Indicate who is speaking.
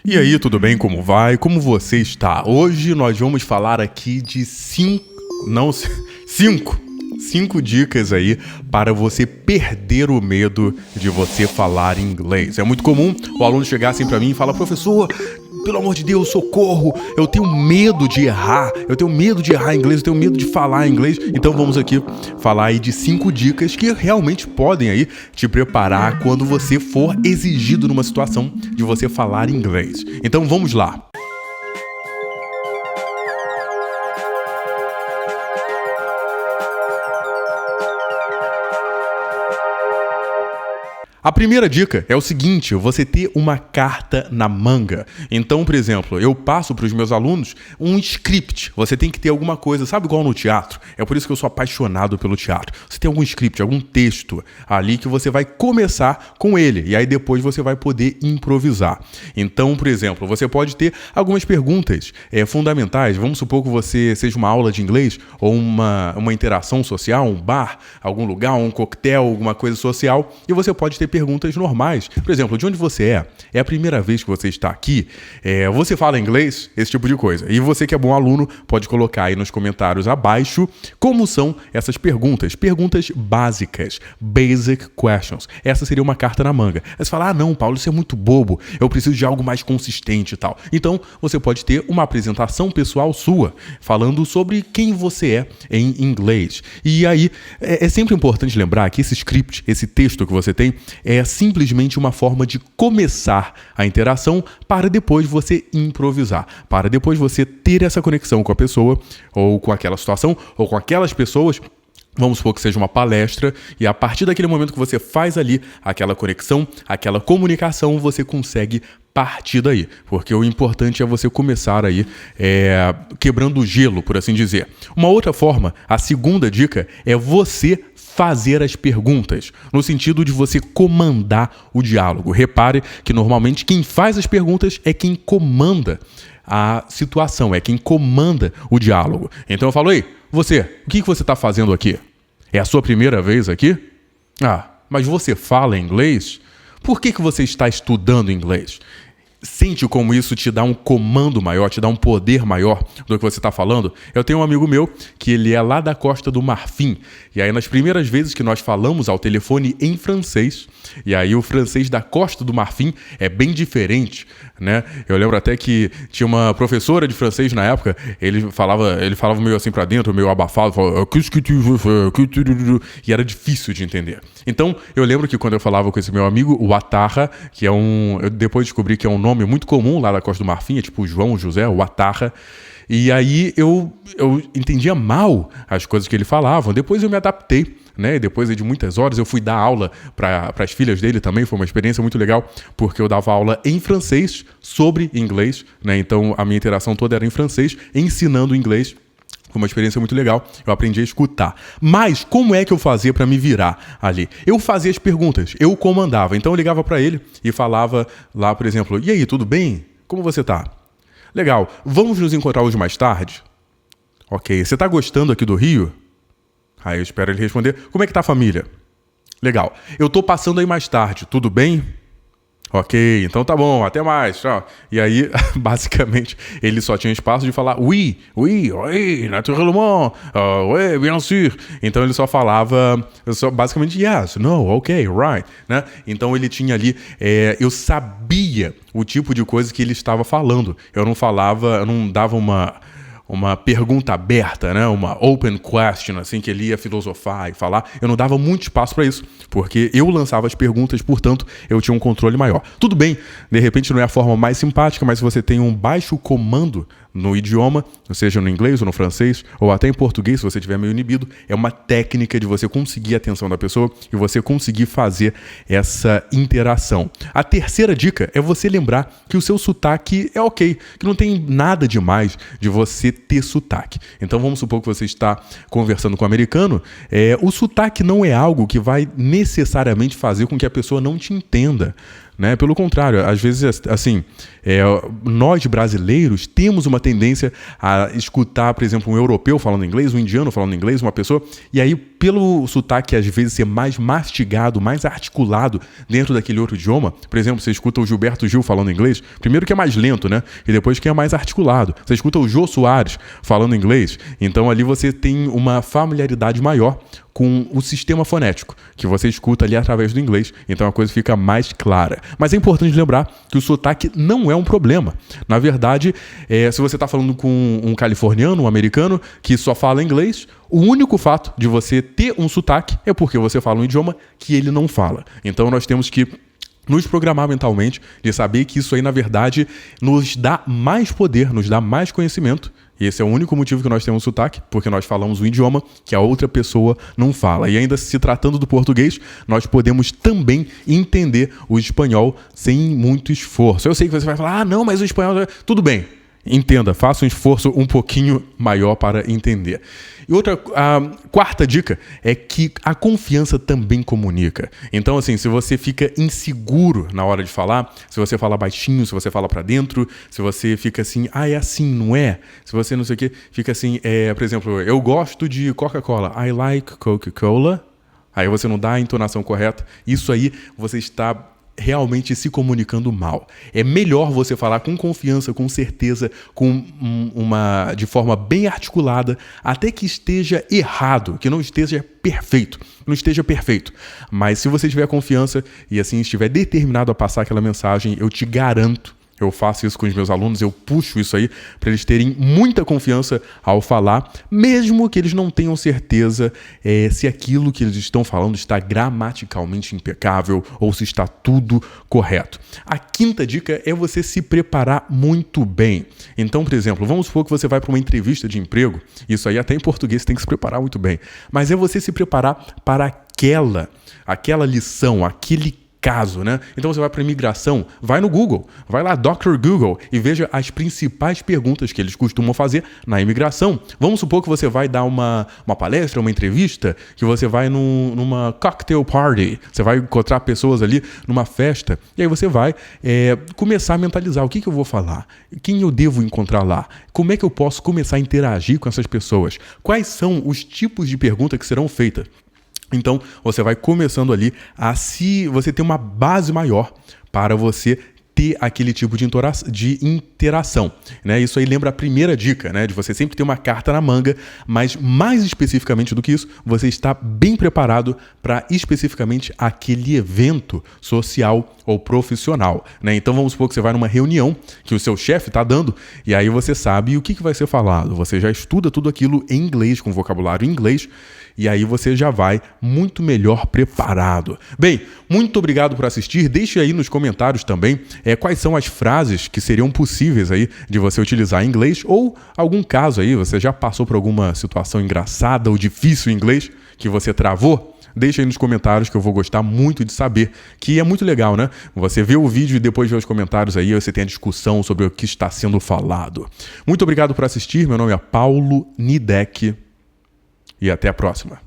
Speaker 1: E aí, tudo bem? Como vai? Como você está? Hoje nós vamos falar aqui de cinco dicas aí para você perder o medo de você falar inglês. É muito comum o aluno chegar assim para mim e falar: professor, pelo amor de Deus, socorro, eu tenho medo de errar, inglês, eu tenho medo de falar inglês. Então vamos aqui falar aí de 5 dicas que realmente podem aí te preparar quando você for exigido numa situação de você falar inglês. Então vamos lá. A primeira dica é o seguinte: você ter uma carta na manga. Então, por exemplo, eu passo para os meus alunos um script. Você tem que ter alguma coisa, sabe, igual no teatro? É por isso que eu sou apaixonado pelo teatro. Você tem algum script, algum texto ali que você vai começar com ele. E aí depois você vai poder improvisar. Então, por exemplo, você pode ter algumas perguntas fundamentais. Vamos supor que você seja uma aula de inglês ou uma interação social, um bar, algum lugar, um coquetel, alguma coisa social. E você pode ter perguntas normais. Por exemplo, de onde você é? É a primeira vez que você está aqui? Você fala inglês? Esse tipo de coisa. E você que é bom aluno, pode colocar aí nos comentários abaixo como são essas perguntas. Perguntas básicas. Basic questions. Essa seria uma carta na manga. Aí você fala: ah, não, Paulo, isso é muito bobo. Eu preciso de algo mais consistente e tal. Então, você pode ter uma apresentação pessoal sua, falando sobre quem você é em inglês. E aí, é sempre importante lembrar que esse script, esse texto que você tem, é simplesmente uma forma de começar a interação para depois você improvisar, para depois você ter essa conexão com a pessoa, ou com aquela situação, ou com aquelas pessoas. Vamos supor que seja uma palestra, e a partir daquele momento que você faz ali aquela conexão, aquela comunicação, você consegue partir daí. Porque o importante é você começar aí quebrando o gelo, por assim dizer. Uma outra forma, a segunda dica, é você fazer as perguntas, no sentido de você comandar o diálogo. Repare que normalmente quem faz as perguntas é quem comanda a situação, é quem comanda o diálogo. Então eu falo: ei, você, o que você está fazendo aqui? É a sua primeira vez aqui? Ah, mas você fala inglês? Por que você está estudando inglês? Sente como isso te dá um comando maior, te dá um poder maior do que você está falando? Eu tenho um amigo meu que ele é lá da Costa do Marfim. E aí nas primeiras vezes que nós falamos ao telefone em francês, e aí o francês da Costa do Marfim é bem diferente, né? Eu lembro até que tinha uma professora de francês na época, ele falava meio assim pra dentro, meio abafado, falava: qu'est-ce que tu veux faire? E era difícil de entender. Então eu lembro que quando eu falava com esse meu amigo, o Atarra, que é eu depois descobri que é um nome muito comum lá da Costa do Marfim, é tipo João José, o Atarra. E aí eu entendia mal as coisas que ele falava. Depois eu me adaptei, né? Depois de muitas horas eu fui dar aula para as filhas dele também. Foi uma experiência muito legal, porque eu dava aula em francês sobre inglês, né? Então a minha interação toda era em francês, ensinando inglês. Foi uma experiência muito legal, eu aprendi a escutar. Mas como é que eu fazia para me virar ali? Eu fazia as perguntas, eu comandava. Então eu ligava para ele e falava lá, por exemplo: e aí, tudo bem? Como você tá? Legal, vamos nos encontrar hoje mais tarde? Ok, você tá gostando aqui do Rio? Aí eu espero ele responder: como é que tá a família? Legal, eu tô passando aí mais tarde, tudo bem? Ok, então tá bom, até mais, tchau. E aí, basicamente, ele só tinha espaço de falar oui, naturellement, oui, bien sûr. Então ele só falava, basicamente yes, no, ok, right, né? Então ele tinha ali, eu sabia o tipo de coisa que ele estava falando. Eu não dava uma pergunta aberta, né? Uma open question, assim, que ele ia filosofar e falar. Eu não dava muito espaço para isso, porque eu lançava as perguntas, portanto, eu tinha um controle maior. Tudo bem, de repente não é a forma mais simpática, mas se você tem um baixo comando no idioma, seja no inglês ou no francês, ou até em português, se você estiver meio inibido, é uma técnica de você conseguir a atenção da pessoa e você conseguir fazer essa interação. A terceira dica é você lembrar que o seu sotaque é ok, que não tem nada demais de você ter sotaque. Então vamos supor que você está conversando com um americano, o sotaque não é algo que vai necessariamente fazer com que a pessoa não te entenda, né? Pelo contrário, às vezes, assim, nós brasileiros temos uma tendência a escutar, por exemplo, um europeu falando inglês, um indiano falando inglês, uma pessoa, e aí pelo sotaque às vezes ser mais mastigado, mais articulado dentro daquele outro idioma, por exemplo, você escuta o Gilberto Gil falando inglês, primeiro que é mais lento, né? E depois que é mais articulado. Você escuta o Jô Soares falando inglês, então ali você tem uma familiaridade maior com o sistema fonético, que você escuta ali através do inglês, então a coisa fica mais clara. Mas é importante lembrar que o sotaque não é um problema. Na verdade, se você está falando com um californiano, um americano, que só fala inglês, o único fato de você ter um sotaque é porque você fala um idioma que ele não fala. Então nós temos que nos programar mentalmente de saber que isso aí, na verdade, nos dá mais poder, nos dá mais conhecimento. E esse é o único motivo que nós temos sotaque, porque nós falamos um idioma que a outra pessoa não fala. E ainda se tratando do português, nós podemos também entender o espanhol sem muito esforço. Eu sei que você vai falar, não, mas o espanhol... Tudo bem, entenda, faça um esforço um pouquinho maior para entender. E a quarta dica é que a confiança também comunica. Então, assim, se você fica inseguro na hora de falar, se você fala baixinho, se você fala pra dentro, se você fica assim, é assim, não é? Se você não sei o quê, fica assim, por exemplo, eu gosto de Coca-Cola, I like Coca-Cola. Aí você não dá a entonação correta. Isso aí você está realmente se comunicando mal. É melhor você falar com confiança, com certeza, de forma bem articulada, até que esteja errado, que não esteja perfeito. Não esteja perfeito. Mas se você tiver confiança e assim estiver determinado a passar aquela mensagem, eu te garanto, eu faço isso com os meus alunos, eu puxo isso aí para eles terem muita confiança ao falar, mesmo que eles não tenham certeza se aquilo que eles estão falando está gramaticalmente impecável ou se está tudo correto. A quinta dica é você se preparar muito bem. Então, por exemplo, vamos supor que você vai para uma entrevista de emprego, isso aí até em português você tem que se preparar muito bem, mas é você se preparar para aquela lição, aquele caso, né? Então você vai para imigração, vai no Google, vai lá, Dr. Google, e veja as principais perguntas que eles costumam fazer na imigração. Vamos supor que você vai dar uma palestra, uma entrevista, que você vai numa cocktail party, você vai encontrar pessoas ali numa festa, e aí você vai começar a mentalizar o que eu vou falar, quem eu devo encontrar lá, como é que eu posso começar a interagir com essas pessoas, quais são os tipos de perguntas que serão feitas. Então, você vai começando ali você ter uma base maior para você ter aquele tipo de interação, né? Isso aí lembra a primeira dica, né? De você sempre ter uma carta na manga, mas mais especificamente do que isso, você está bem preparado para especificamente aquele evento social ou profissional, né? Então vamos supor que você vai numa reunião que o seu chefe está dando e aí você sabe o que vai ser falado. Você já estuda tudo aquilo em inglês, com vocabulário em inglês, e aí você já vai muito melhor preparado. Bem, muito obrigado por assistir. Deixe aí nos comentários também quais são as frases que seriam possíveis aí de você utilizar em inglês ou algum caso aí, você já passou por alguma situação engraçada ou difícil em inglês que você travou? Deixa aí nos comentários que eu vou gostar muito de saber, que é muito legal, né? Você vê o vídeo e depois vê os comentários aí, você tem a discussão sobre o que está sendo falado. Muito obrigado por assistir, meu nome é Paulo Nidek e até a próxima.